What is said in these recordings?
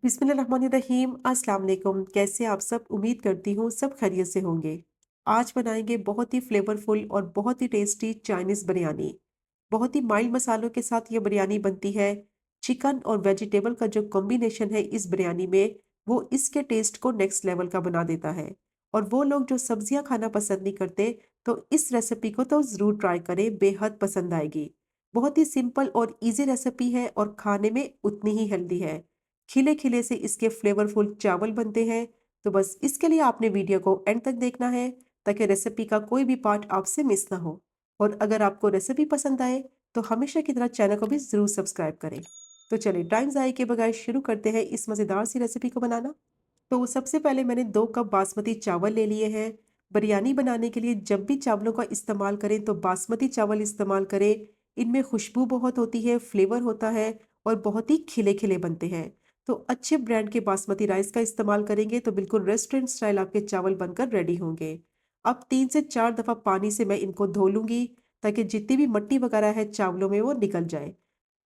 बिस्मिल्लाहिर्रहमानिर्रहीम। अस्सलाम वालेकुम। कैसे आप सब? उम्मीद करती हूँ सब खैरियत से होंगे। आज बनाएंगे बहुत ही फ्लेवरफुल और बहुत ही टेस्टी चाइनीज़ बिरयानी। बहुत ही माइल्ड मसालों के साथ ये बिरयानी बनती है। चिकन और वेजिटेबल का जो कॉम्बिनेशन है इस बिरयानी में, वो इसके टेस्ट को नेक्स्ट लेवल का बना देता है। और वो लोग जो सब्जियां खाना पसंद नहीं करते, तो इस रेसिपी को तो ज़रूर ट्राई करें, बेहद पसंद आएगी। बहुत ही सिंपल और इजी रेसिपी है और खाने में उतनी ही हेल्दी है। खिले-खिले से इसके फ्लेवरफुल चावल बनते हैं। तो बस इसके लिए आपने वीडियो को एंड तक देखना है, ताकि रेसिपी का कोई भी पार्ट आपसे मिस ना हो। और अगर आपको रेसिपी पसंद आए, तो हमेशा की तरह चैनल को भी ज़रूर सब्सक्राइब करें। तो चलिए टाइम ज़ाया किए बगैर शुरू करते हैं इस मज़ेदार सी रेसिपी को बनाना। तो सबसे पहले मैंने 2 कप बासमती चावल ले लिए हैं। बिरयानी बनाने के लिए जब भी चावलों का इस्तेमाल करें तो बासमती चावल इस्तेमाल करें। इनमें खुशबू बहुत होती है, फ्लेवर होता है और बहुत ही खिले-खिले बनते हैं। तो अच्छे ब्रांड के बासमती राइस का इस्तेमाल करेंगे तो बिल्कुल रेस्टोरेंट स्टाइल आपके चावल बनकर रेडी होंगे। अब 3 से 4 दफ़ा पानी से मैं इनको धो लूँगी, ताकि जितनी भी मिट्टी वगैरह है चावलों में वो निकल जाए।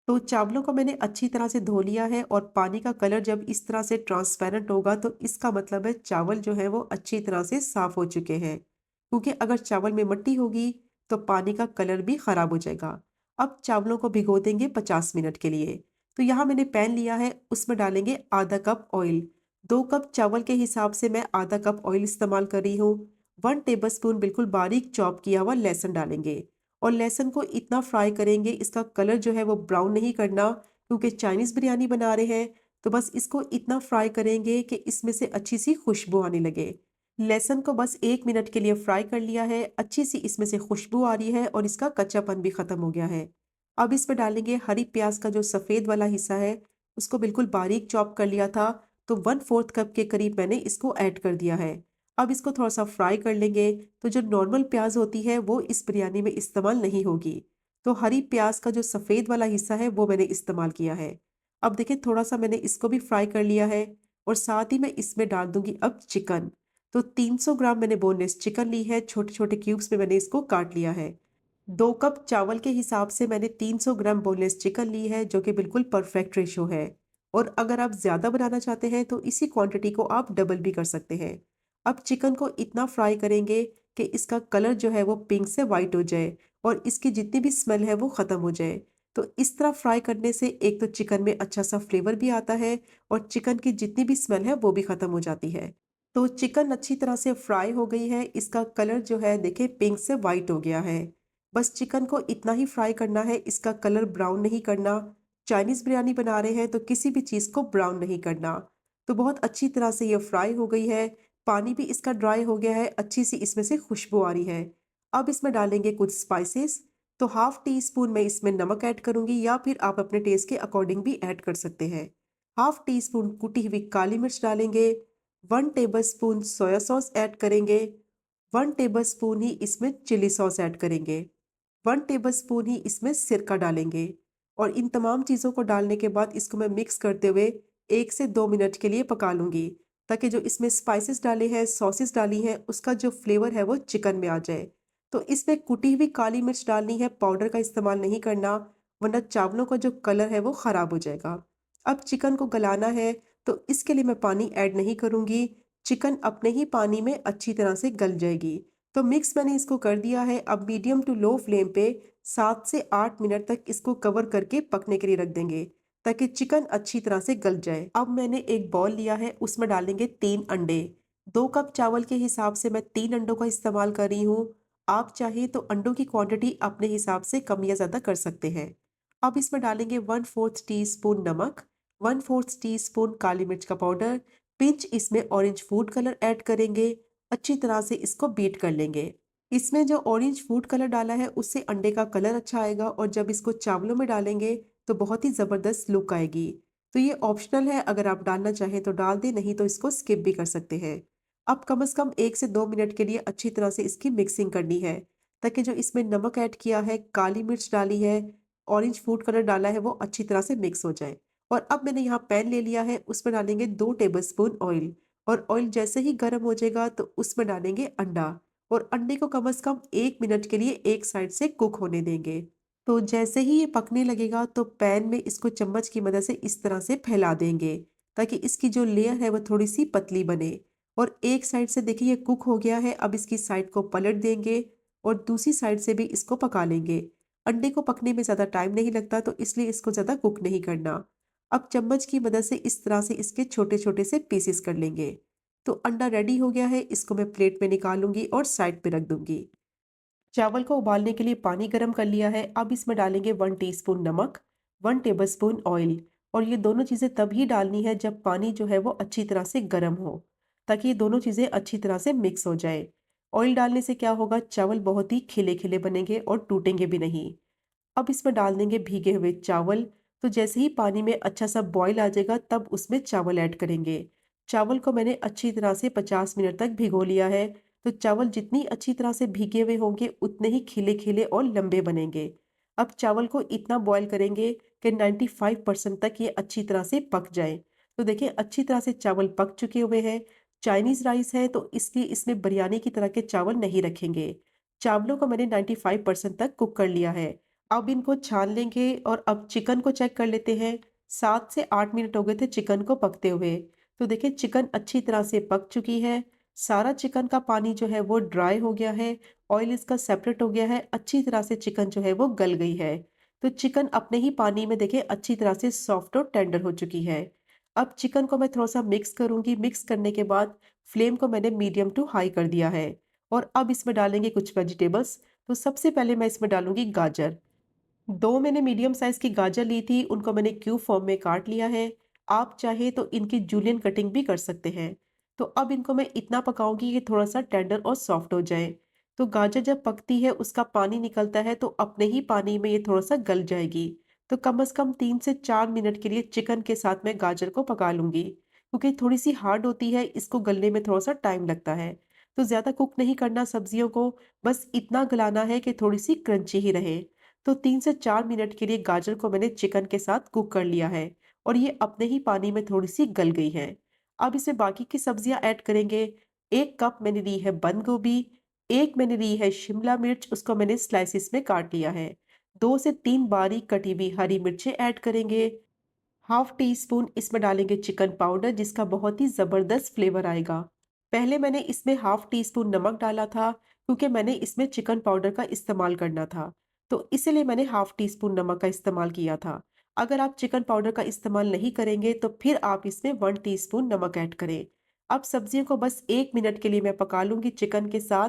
तो चावलों को मैंने अच्छी तरह से धो लिया है और पानी का कलर जब इस तरह से ट्रांसपेरेंट होगा तो इसका मतलब है चावल जो है वो अच्छी तरह से साफ हो चुके हैं, क्योंकि अगर चावल में मिट्टी होगी तो पानी का कलर भी खराब हो जाएगा। अब चावलों को भिगो देंगे 50 मिनट के लिए। तो यहाँ मैंने पैन लिया है, उसमें डालेंगे आधा कप ऑयल। 2 कप चावल के हिसाब से मैं आधा कप ऑयल इस्तेमाल कर रही हूँ। 1 टेबल स्पून बिल्कुल बारीक चॉप किया हुआ लहसुन डालेंगे। और लहसुन को इतना फ्राई करेंगे, इसका कलर जो है वो ब्राउन नहीं करना, क्योंकि चाइनीज़ बिरयानी बना रहे हैं। तो बस इसको इतना फ्राई करेंगे कि इसमें से अच्छी सी खुशबू आने लगे। लहसुन को बस 1 मिनट के लिए फ्राई कर लिया है, अच्छी सी इसमें से खुशबू आ रही है और इसका कच्चापन भी खत्म हो गया है। अब इसमें डालेंगे हरी प्याज का जो सफ़ेद वाला हिस्सा है, उसको बिल्कुल बारीक चॉप कर लिया था। तो 1/4 कप के करीब मैंने इसको ऐड कर दिया है। अब इसको थोड़ा सा फ्राई कर लेंगे। तो जो नॉर्मल प्याज होती है वो इस बिरयानी में इस्तेमाल नहीं होगी। तो हरी प्याज का जो सफ़ेद वाला हिस्सा है वो मैंने इस्तेमाल किया है। अब देखिए थोड़ा सा मैंने इसको भी फ्राई कर लिया है और साथ ही मैं इसमें डाल दूंगी अब चिकन। तो 300 ग्राम मैंने बोनलेस चिकन ली है, छोटे छोटे क्यूब्स में मैंने इसको काट लिया है। 2 कप चावल के हिसाब से मैंने 300 ग्राम बोनलेस चिकन ली है, जो कि बिल्कुल परफेक्ट रेशो है। और अगर आप ज़्यादा बनाना चाहते हैं तो इसी क्वांटिटी को आप डबल भी कर सकते हैं। अब चिकन को इतना फ्राई करेंगे कि इसका कलर जो है वो पिंक से वाइट हो जाए और इसकी जितनी भी स्मेल है वो ख़त्म हो जाए। तो इस तरह फ्राई करने से एक तो चिकन में अच्छा सा फ्लेवर भी आता है और चिकन की जितनी भी स्मेल है वो भी ख़त्म हो जाती है। तो चिकन अच्छी तरह से फ्राई हो गई है, इसका कलर जो है देखिए पिंक से वाइट हो गया है। बस चिकन को इतना ही फ्राई करना है, इसका कलर ब्राउन नहीं करना। चाइनीज़ बिरयानी बना रहे हैं तो किसी भी चीज़ को ब्राउन नहीं करना। तो बहुत अच्छी तरह से ये फ्राई हो गई है, पानी भी इसका ड्राई हो गया है, अच्छी सी इसमें से खुशबू आ रही है। अब इसमें डालेंगे कुछ स्पाइसेस। तो हाफ टी स्पून मैं इसमें नमक ऐड करूंगी, या फिर आप अपने टेस्ट के अकॉर्डिंग भी ऐड कर सकते हैं। हाफ टी स्पून कुटी हुई काली मिर्च डालेंगे। 1 table spoon soya sauce add करेंगे। 1 टेबल स्पून ही इसमें चिली सॉस ऐड करेंगे। 1 टेबल स्पून ही इसमें सिरका डालेंगे। और इन तमाम चीज़ों को डालने के बाद इसको मैं मिक्स करते हुए 1 से 2 मिनट के लिए पका लूंगी, ताकि जो इसमें स्पाइसेस डाले हैं, सॉसेस डाली हैं, उसका जो फ्लेवर है वो चिकन में आ जाए। तो इसमें कुटी हुई काली मिर्च डालनी है, पाउडर का इस्तेमाल नहीं करना, वरना चावलों का जो कलर है वो ख़राब हो जाएगा। अब चिकन को गलाना है, तो इसके लिए मैं पानी ऐड नहीं करूँगी। चिकन अपने ही पानी में अच्छी तरह से गल जाएगी। तो मिक्स मैंने इसको कर दिया है। अब मीडियम टू लो फ्लेम पे 7 से 8 मिनट तक इसको कवर करके पकने के लिए रख देंगे, ताकि चिकन अच्छी तरह से गल जाए। अब मैंने एक बॉल लिया है, उसमें डालेंगे 3 अंडे। 2 कप चावल के हिसाब से मैं 3 अंडों का इस्तेमाल कर रही हूँ। आप चाहे तो अंडों की क्वांटिटी अपने हिसाब से कम या ज़्यादा कर सकते हैं। अब इसमें डालेंगे 1/4 टी स्पून नमक, 1/4 टी स्पून काली मिर्च का पाउडर, पिंच इसमें ऑरेंज फूड कलर ऐड करेंगे। अच्छी तरह से इसको बीट कर लेंगे। इसमें जो ऑरेंज फूड कलर डाला है उससे अंडे का कलर अच्छा आएगा, और जब इसको चावलों में डालेंगे तो बहुत ही ज़बरदस्त लुक आएगी। तो ये ऑप्शनल है, अगर आप डालना चाहें तो डाल दें, नहीं तो इसको स्किप भी कर सकते हैं। अब कम से कम 1 से 2 मिनट के लिए अच्छी तरह से इसकी मिक्सिंग करनी है, ताकि जो इसमें नमक ऐड किया है, काली मिर्च डाली है, ऑरेंज फूड कलर डाला है, वो अच्छी तरह से मिक्स हो जाए। और अब मैंने यहाँ पैन ले लिया है, उसमें डालेंगे 2 टेबल स्पून ऑयल। और ऑयल जैसे ही गर्म हो जाएगा तो उसमें डालेंगे अंडा। और अंडे को कम से कम 1 मिनट के लिए एक साइड से कुक होने देंगे। तो जैसे ही ये पकने लगेगा तो पैन में इसको चम्मच की मदद से इस तरह से फैला देंगे, ताकि इसकी जो लेयर है वो थोड़ी-सी पतली बने। और एक साइड से देखिए ये कुक हो गया है, अब इसकी साइड को पलट देंगे और दूसरी साइड से भी इसको पका लेंगे। अंडे को पकने में ज़्यादा टाइम नहीं लगता, तो इसलिए इसको ज़्यादा कुक नहीं करना। अब चम्मच की मदद से इस तरह से इसके छोटे-छोटे से पीसेस कर लेंगे। तो अंडा रेडी हो गया है, इसको मैं प्लेट में निकालूँगी और साइड पे रख दूँगी। चावल को उबालने के लिए पानी गरम कर लिया है। अब इसमें डालेंगे 1 टीस्पून नमक, 1 टेबलस्पून ऑयल। और ये दोनों चीज़ें तभी डालनी है जब पानी जो है वो अच्छी तरह से गर्म हो, ताकि ये दोनों चीज़ें अच्छी तरह से मिक्स हो जाए। ऑयल डालने से क्या होगा, चावल बहुत ही खिले-खिले बनेंगे और टूटेंगे भी नहीं। अब इसमें डाल देंगे भीगे हुए चावल। तो जैसे ही पानी में अच्छा सा बॉईल आ जाएगा तब उसमें चावल ऐड करेंगे। चावल को मैंने अच्छी तरह से 50 मिनट तक भिगो लिया है। तो चावल जितनी अच्छी तरह से भीगे हुए होंगे उतने ही खिले-खिले और लंबे बनेंगे। अब चावल को इतना बॉईल करेंगे कि 95% तक ये अच्छी तरह से पक जाए। तो देखिए अच्छी तरह से चावल पक चुके हुए हैं। चाइनीज़ राइस है तो इसलिए इसमें बिरयानी की तरह के चावल नहीं रखेंगे। चावलों को मैंने 95% तक कुक कर लिया है। अब इनको छान लेंगे और अब चिकन को चेक कर लेते हैं। 7 से 8 मिनट हो गए थे चिकन को पकते हुए। तो देखिए चिकन अच्छी तरह से पक चुकी है। सारा चिकन का पानी जो है वो ड्राई हो गया है, ऑयल इसका सेपरेट हो गया है, अच्छी तरह से चिकन जो है वो गल गई है। तो चिकन अपने ही पानी में देखिए अच्छी तरह से सॉफ्ट और टेंडर हो चुकी है। अब चिकन को मैं थोड़ा-सा मिक्स करूँगी, मिक्स करने के बाद फ्लेम को मैंने मीडियम टू हाई कर दिया है। और अब इसमें डालेंगे कुछ वेजिटेबल्स। तो सबसे पहले मैं इसमें डालूँगी गाजर। 2 मैंने मीडियम साइज़ की गाजर ली थी, उनको मैंने क्यूब फॉर्म में काट लिया है। आप चाहे तो इनकी जूलियन कटिंग भी कर सकते हैं। तो अब इनको मैं इतना पकाऊँगी कि थोड़ा-सा टेंडर और सॉफ्ट हो जाए। तो गाजर जब पकती है उसका पानी निकलता है तो अपने ही पानी में ये थोड़ा-सा गल जाएगी। तो कम से कम 3 से 4 मिनट के लिए चिकन के साथ मैं गाजर को पका लूँगी। क्योंकि थोड़ी-सी हार्ड होती है, इसको गलने में थोड़ा-सा टाइम लगता है। तो ज़्यादा कुक नहीं करना सब्जियों को, बस इतना गलाना है कि थोड़ी-सी क्रंची ही रहे। तो 3 से 4 मिनट के लिए गाजर को मैंने चिकन के साथ कुक कर लिया है और ये अपने ही पानी में थोड़ी-सी गल गई है। अब इसमें बाकी की सब्जियां ऐड करेंगे। 1 कप मैंने ली है बंद गोभी, 1 मैंने ली है शिमला मिर्च, उसको मैंने स्लाइसिस में काट लिया है। 2 से 3 बारीक कटी हुई हरी मिर्चें ऐड करेंगे। हाफ टी स्पून इसमें डालेंगे चिकन पाउडर, जिसका बहुत ही ज़बरदस्त फ्लेवर आएगा। पहले मैंने इसमें हाफ टी स्पून नमक डाला था, क्योंकि मैंने इसमें चिकन पाउडर का इस्तेमाल करना था। तो इसीलिए मैंने हाफ टी स्पून नमक का इस्तेमाल किया था। अगर आप चिकन पाउडर का इस्तेमाल नहीं करेंगे तो फिर आप इसमें 1 टीस्पून नमक ऐड करें। अब सब्जियों को बस 1 मिनट के लिए मैं पका लूँगी चिकन के साथ।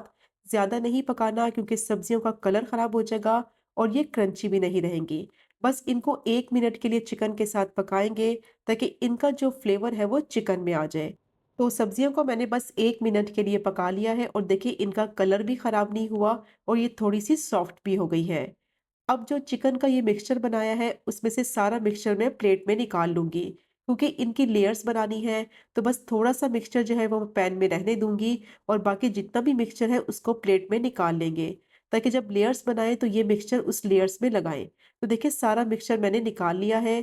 ज़्यादा नहीं पकाना, क्योंकि सब्जियों का कलर ख़राब हो जाएगा और ये क्रंची भी नहीं रहेंगी। बस इनको 1 मिनट के लिए चिकन के साथ पकाएँगे, ताकि इनका जो फ्लेवर है वो चिकन में आ जाए। तो सब्जियों को मैंने बस 1 मिनट के लिए पका लिया है और देखिए इनका कलर भी ख़राब नहीं हुआ और ये थोड़ी-सी सॉफ्ट भी हो गई है। अब जो चिकन का ये मिक्सचर बनाया है उसमें से सारा मिक्सचर मैं प्लेट में निकाल लूँगी। क्योंकि इनकी लेयर्स बनानी है, तो बस थोड़ा-सा मिक्सचर जो है वो मैं पैन में रहने दूँगी और बाकी जितना भी मिक्सचर है उसको प्लेट में निकाल लेंगे। ताकि जब लेयर्स बनाएँ तो ये मिक्सचर उस लेयर्स में लगाएँ। तो देखिए सारा मिक्सचर मैंने निकाल लिया है।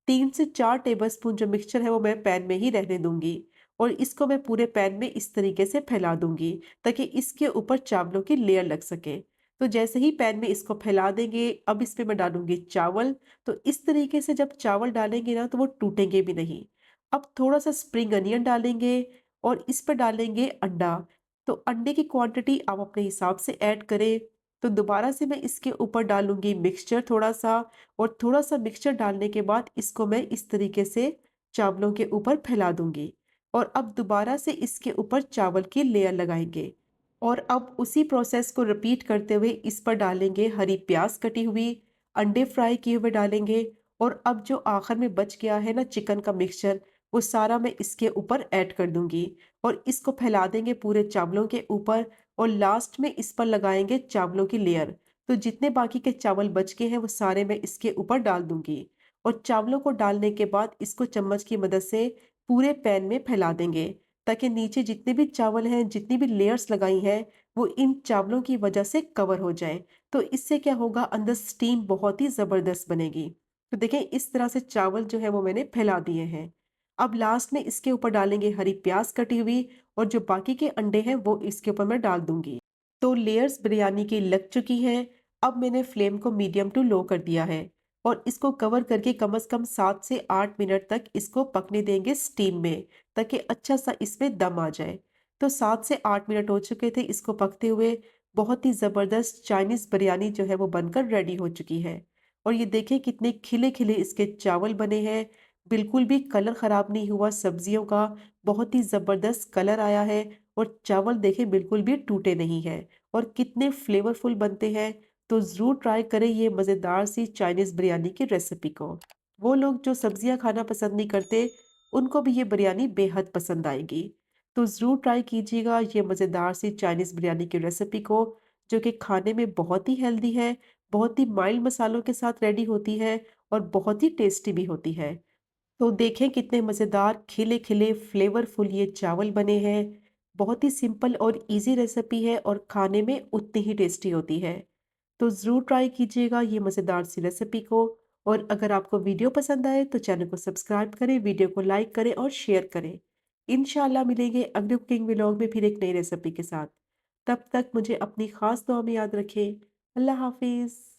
3 से 4 टेबलस्पून जो मिक्सचर है वो मैं पैन में ही रहने दूँगी और इसको मैं पूरे पैन में इस तरीके से फैला दूँगी, ताकि इसके ऊपर चावलों की लेयर लग सके। तो जैसे ही पैन में इसको फैला देंगे, अब इसमें मैं डालूँगी चावल। तो इस तरीके से जब चावल डालेंगे ना तो वो टूटेंगे भी नहीं। अब थोड़ा-सा स्प्रिंग अनियन डालेंगे और इस पे डालेंगे अंडा। तो अंडे की क्वांटिटी आप अपने हिसाब से ऐड करें। तो दोबारा से मैं इसके ऊपर डालूँगी मिक्सचर थोड़ा-सा और थोड़ा-सा मिक्सचर डालने के बाद इसको मैं इस तरीके से चावलों के ऊपर फैला दूँगी और अब दोबारा से इसके ऊपर चावल की लेयर लगाएँगे। और अब उसी प्रोसेस को रिपीट करते हुए इस पर डालेंगे हरी प्याज कटी हुई, अंडे फ्राई किए हुए डालेंगे और अब जो आखिर में बच गया है ना चिकन का मिक्सचर, वो सारा मैं इसके ऊपर ऐड कर दूंगी और इसको फैला देंगे पूरे चावलों के ऊपर और लास्ट में इस पर लगाएंगे चावलों की लेयर। तो जितने बाकी के चावल बच गए हैं वो सारे मैं इसके ऊपर डाल दूंगी और चावलों को डालने के बाद इसको चम्मच की मदद से पूरे पैन में फैला देंगे, ताकि नीचे जितने भी चावल हैं, जितनी भी लेयर्स लगाई हैं, वो इन चावलों की वजह से कवर हो जाएँ। तो इससे क्या होगा, अंदर स्टीम बहुत ही ज़बरदस्त बनेगी। तो देखें इस तरह से चावल जो है वो मैंने फैला दिए हैं। अब लास्ट में इसके ऊपर डालेंगे हरी प्याज़ कटी हुई और जो बाकी के अंडे हैं वो इसके ऊपर मैं डाल दूँगी। तो लेयर्स बिरयानी की लग चुकी हैं। अब मैंने फ्लेम को मीडियम टू लो कर दिया है और इसको कवर करके कम से कम 7 से 8 मिनट तक इसको पकने देंगे स्टीम में, ताकि अच्छा सा इसमें दम आ जाए। तो 7 से 8 मिनट हो चुके थे इसको पकते हुए। बहुत ही ज़बरदस्त चाइनीज़ बिरयानी जो है वो बनकर रेडी हो चुकी है। और ये देखें कितने खिले-खिले इसके चावल बने हैं, बिल्कुल भी कलर ख़राब नहीं हुआ सब्जियों का, बहुत ही ज़बरदस्त कलर आया है और चावल देखें बिल्कुल भी टूटे नहीं हैं और कितने फ्लेवरफुल बनते हैं। तो ज़रूर ट्राई करें ये मज़ेदार सी चाइनीज़ बिरयानी की रेसिपी को। वो लोग जो सब्जियां खाना पसंद नहीं करते, उनको भी ये बिरयानी बेहद पसंद आएगी। तो ज़रूर ट्राई कीजिएगा ये मज़ेदार सी चाइनीज़ बिरयानी की रेसिपी को, जो कि खाने में बहुत ही हेल्दी है, बहुत ही माइल्ड मसालों के साथ रेडी होती है और बहुत ही टेस्टी भी होती है। तो देखें कितने मज़ेदार खिले-खिले फ्लेवरफुल ये चावल बने हैं। बहुत ही सिंपल और ईज़ी रेसिपी है और खाने में उतनी ही टेस्टी होती है। तो ज़रूर ट्राई कीजिएगा ये मज़ेदार सी रेसिपी को। और अगर आपको वीडियो पसंद आए तो चैनल को सब्सक्राइब करें, वीडियो को लाइक करें और शेयर करें। इंशाल्लाह मिलेंगे अगले कुकिंग व्लॉग में फिर एक नई रेसिपी के साथ। तब तक मुझे अपनी ख़ास दुआ में याद रखें। अल्लाह हाफ़िज़।